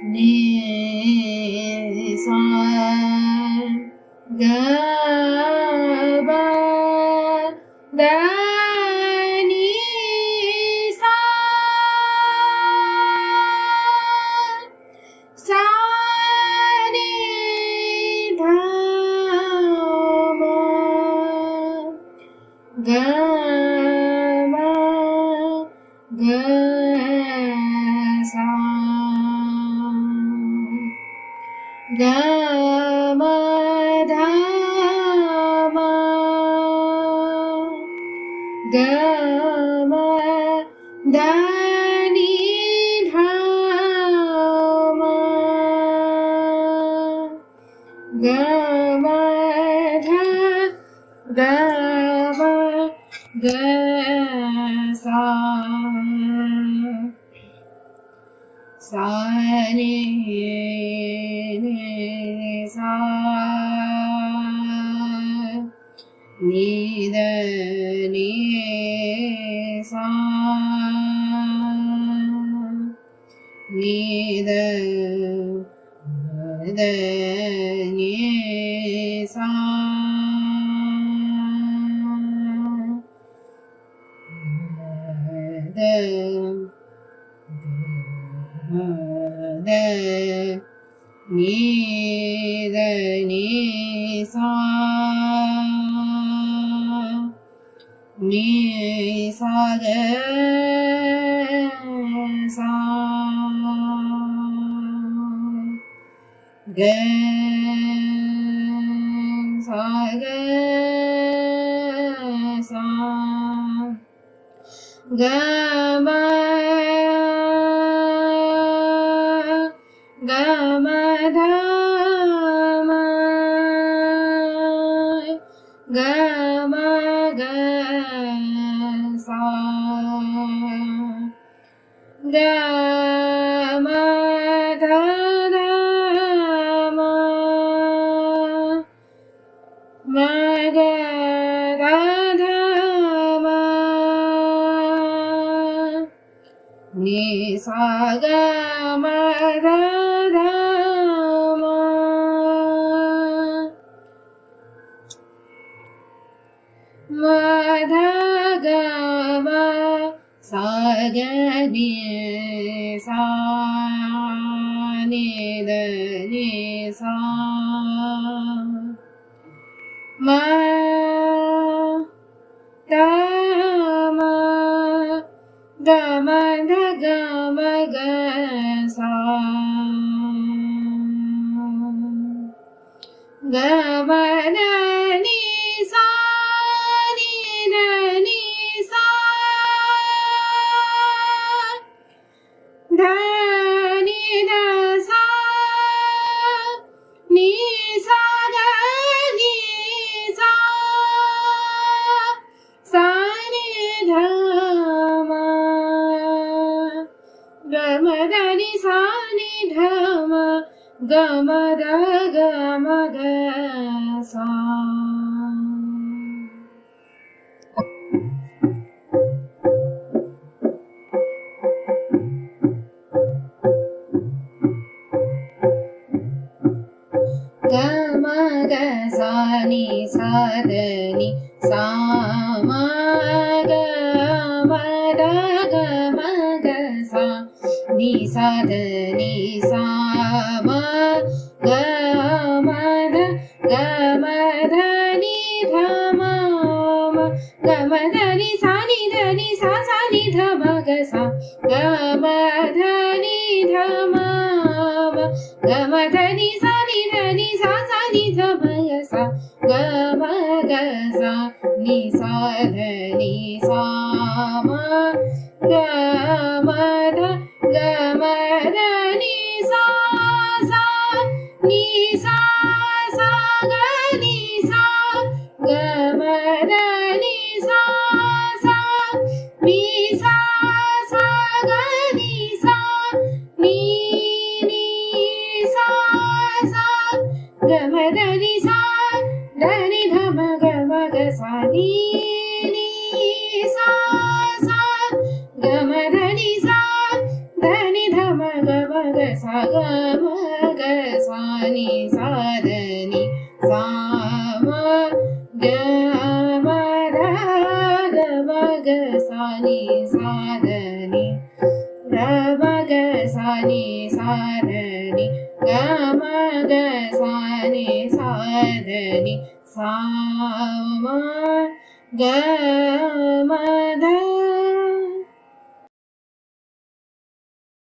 नि सा ग म द नि सा सा नि ध म ग म ग सा ग म ध म ग म ध नि ध म ग म ध ग म ग सा सा नि सा नि द नि सा नि द नि सा द नि द नि सा नि सा ग सा ग सा ग सा ग म ग म ध म ग म ग सा ग म ध ध म म ग ध ध म नि सा ग म ध ध म म ध ग म सा ग नि सा नि द नि सा म ध म ग म ध ग म ग सा ग म ध नि सा नि ध नि सा ध नि ध सा नि सा ग नि सा सा नि ध म ग म ध नि सा नि ध म ग म ध ग म ग सा ग म ग सा नि सा द नि सा म ग म ध ग म ग सा नि सा द नि सा म ग म ध ग म ध नि ध म ग म ध नि सा नि ध नि सा सा नि ध म ग सा ग म ध नि ध म ग म ध नि सा नि ध नि सा सा नि ध म ग सा ग म ग सा नि सा ध नि सा म ग म ध ग म ध नि सा सा नि सा सा ग नि सा ग म ध नि सा सा नि सा सा ग नि सा नि सा सा ग म ध नि सा ध नि ध म ग म ग सा नि सा सा ग म ध नि सा ध नि ध म ग म ग सा ग म ग सा नि सा ध नि सा म ग म ध ग म ग सा नि सा ध नि ग म ग सा नि सा ध नि ग म ग सा नि सा ध नि सा म ग म ध